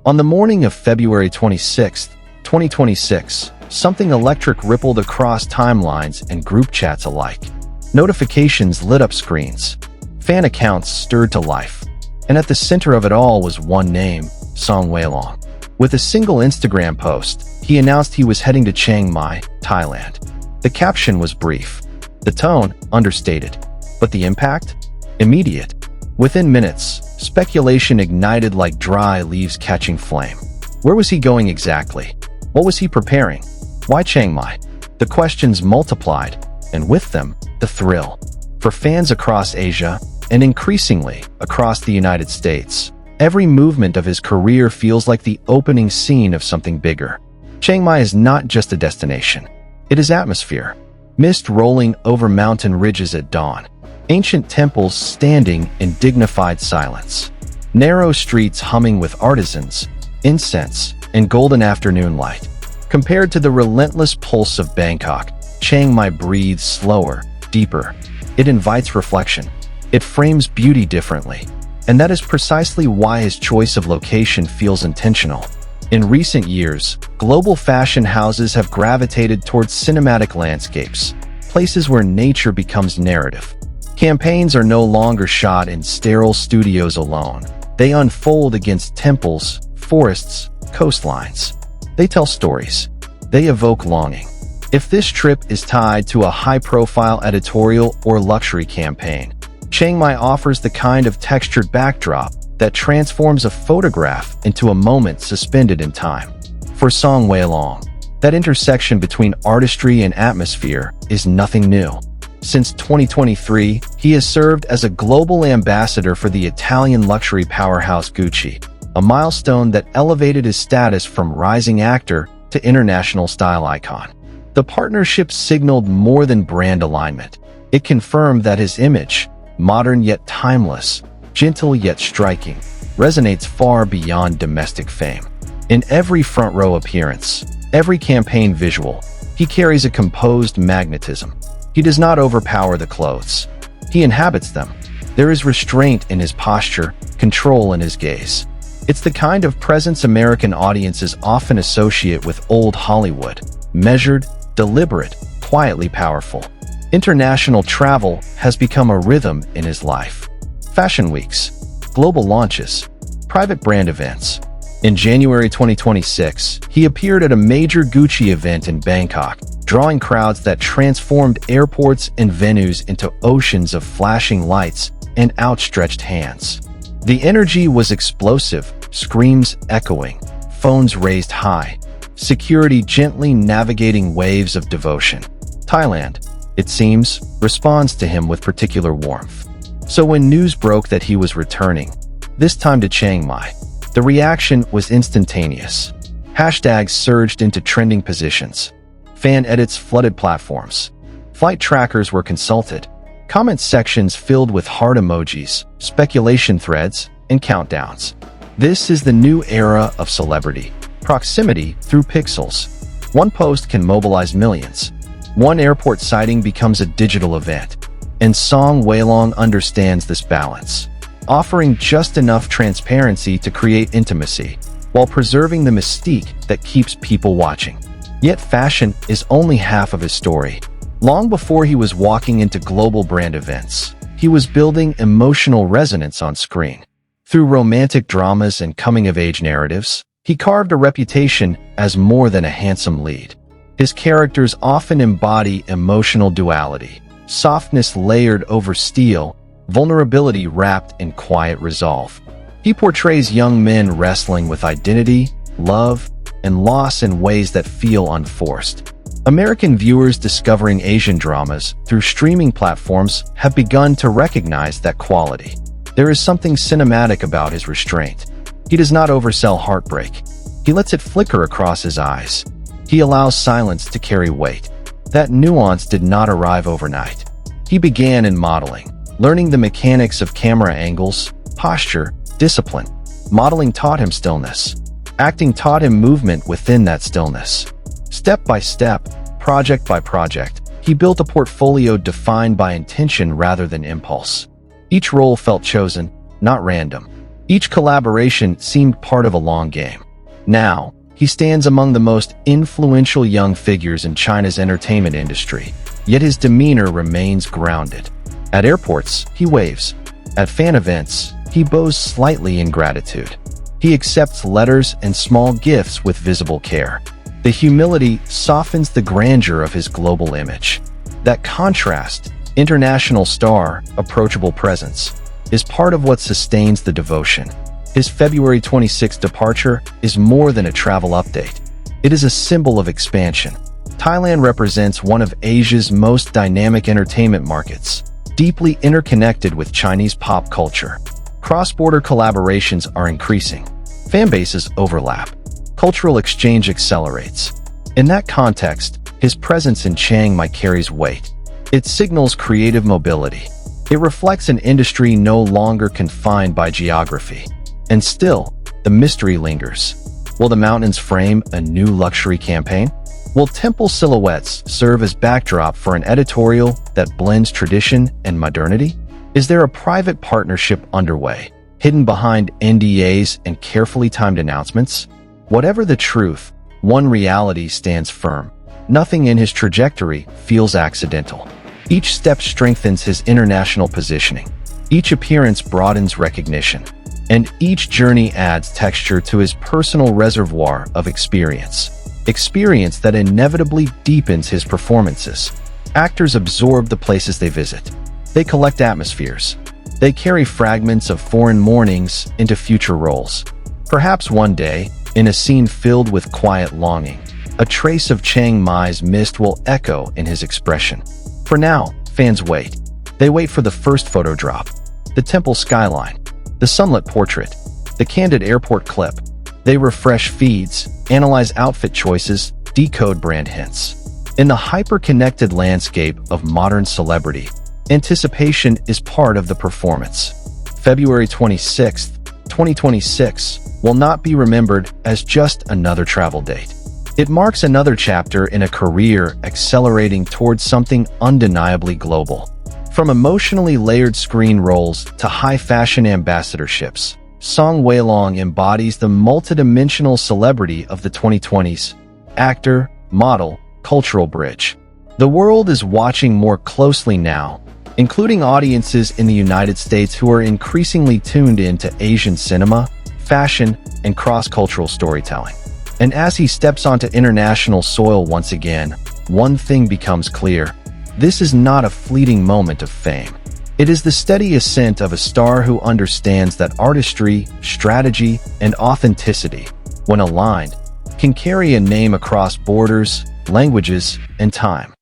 On the morning of February 26, 2026, something electric rippled across timelines and group chats alike. Notifications lit up screens. Fan accounts stirred to life. And at the center of it all was one name, Song Weilong. With a single Instagram post, he announced he was heading to Chiang Mai, Thailand. The caption was brief. The tone, understated. But the impact? Immediate. Within minutes, speculation ignited like dry leaves catching flame. Where was he going exactly? What was he preparing? Why Chiang Mai? The questions multiplied, and with them, the thrill. For fans across Asia, and increasingly across the United States, every movement of his career feels like the opening scene of something bigger. Chiang Mai is not just a destination. It is atmosphere. Mist rolling over mountain ridges at dawn. Ancient temples standing in dignified silence. Narrow streets humming with artisans, incense, and golden afternoon light. Compared to the relentless pulse of Bangkok, Chiang Mai breathes slower, deeper. It invites reflection. It frames beauty differently. And that is precisely why his choice of location feels intentional. In recent years, global fashion houses have gravitated towards cinematic landscapes, places where nature becomes narrative. Campaigns are no longer shot in sterile studios alone. They unfold against temples, forests, coastlines. They tell stories. They evoke longing. If this trip is tied to a high-profile editorial or luxury campaign, Chiang Mai offers the kind of textured backdrop that transforms a photograph into a moment suspended in time. For Song Weilong, that intersection between artistry and atmosphere is nothing new. Since 2023, he has served as a global ambassador for the Italian luxury powerhouse Gucci, a milestone that elevated his status from rising actor to international style icon. The partnership signaled more than brand alignment. It confirmed that his image, modern yet timeless, gentle yet striking, resonates far beyond domestic fame. In every front row appearance, every campaign visual, he carries a composed magnetism. He does not overpower the clothes. He inhabits them. There is restraint in his posture, control in his gaze. It's the kind of presence American audiences often associate with old Hollywood. Measured, deliberate, quietly powerful. International travel has become a rhythm in his life. Fashion weeks, global launches, private brand events. In January 2026, he appeared at a major Gucci event in Bangkok, drawing crowds that transformed airports and venues into oceans of flashing lights and outstretched hands. The energy was explosive, screams echoing, phones raised high, security gently navigating waves of devotion. Thailand, it seems, responds to him with particular warmth. So when news broke that he was returning, this time to Chiang Mai, the reaction was instantaneous. Hashtags surged into trending positions. Fan edits flooded platforms. Flight trackers were consulted. Comment sections filled with heart emojis, speculation threads, and countdowns. This is the new era of celebrity. Proximity through pixels. One post can mobilize millions. One airport sighting becomes a digital event. And Song Weilong understands this balance, offering just enough transparency to create intimacy, while preserving the mystique that keeps people watching. Yet fashion is only half of his story. Long before he was walking into global brand events, he was building emotional resonance on screen. Through romantic dramas and coming-of-age narratives, he carved a reputation as more than a handsome lead. His characters often embody emotional duality, softness layered over steel, vulnerability wrapped in quiet resolve. He portrays young men wrestling with identity, love, and loss in ways that feel unforced. American viewers discovering Asian dramas through streaming platforms have begun to recognize that quality. There is something cinematic about his restraint. He does not oversell heartbreak. He lets it flicker across his eyes. He allows silence to carry weight. That nuance did not arrive overnight. He began in modeling, learning the mechanics of camera angles, posture, discipline. Modeling taught him stillness. Acting taught him movement within that stillness. Step by step, project by project, he built a portfolio defined by intention rather than impulse. Each role felt chosen, not random. Each collaboration seemed part of a long game. Now, he stands among the most influential young figures in China's entertainment industry, yet his demeanor remains grounded. At airports, he waves. At fan events, he bows slightly in gratitude. He accepts letters and small gifts with visible care. The humility softens the grandeur of his global image. That contrast, international star, approachable presence, is part of what sustains the devotion. His February 26th departure is more than a travel update. It is a symbol of expansion. Thailand represents one of Asia's most dynamic entertainment markets, deeply interconnected with Chinese pop culture. Cross-border collaborations are increasing. Fan bases overlap. Cultural exchange accelerates. In that context, his presence in Chiang Mai carries weight. It signals creative mobility. It reflects an industry no longer confined by geography. And still, the mystery lingers. Will the mountains frame a new luxury campaign? Will temple silhouettes serve as backdrop for an editorial that blends tradition and modernity? Is there a private partnership underway, hidden behind NDAs and carefully timed announcements? Whatever the truth, one reality stands firm. Nothing in his trajectory feels accidental. Each step strengthens his international positioning. Each appearance broadens recognition. And each journey adds texture to his personal reservoir of experience. Experience that inevitably deepens his performances. Actors absorb the places they visit. They collect atmospheres. They carry fragments of foreign mornings into future roles. Perhaps one day, in a scene filled with quiet longing, a trace of Chiang Mai's mist will echo in his expression. For now, fans wait. They wait for the first photo drop, the temple skyline, the sunlit portrait, the candid airport clip. They refresh feeds, analyze outfit choices, decode brand hints. In the hyper-connected landscape of modern celebrity, anticipation is part of the performance. February 26th, 2026 will not be remembered as just another travel date. It marks another chapter in a career accelerating towards something undeniably global. From emotionally layered screen roles to high-fashion ambassadorships, Song Weilong embodies the multidimensional celebrity of the 2020s. Actor, model, cultural bridge. The world is watching more closely now, including audiences in the United States who are increasingly tuned into Asian cinema, fashion, and cross-cultural storytelling. And as he steps onto international soil once again, one thing becomes clear. This is not a fleeting moment of fame. It is the steady ascent of a star who understands that artistry, strategy, and authenticity, when aligned, can carry a name across borders, languages, and time.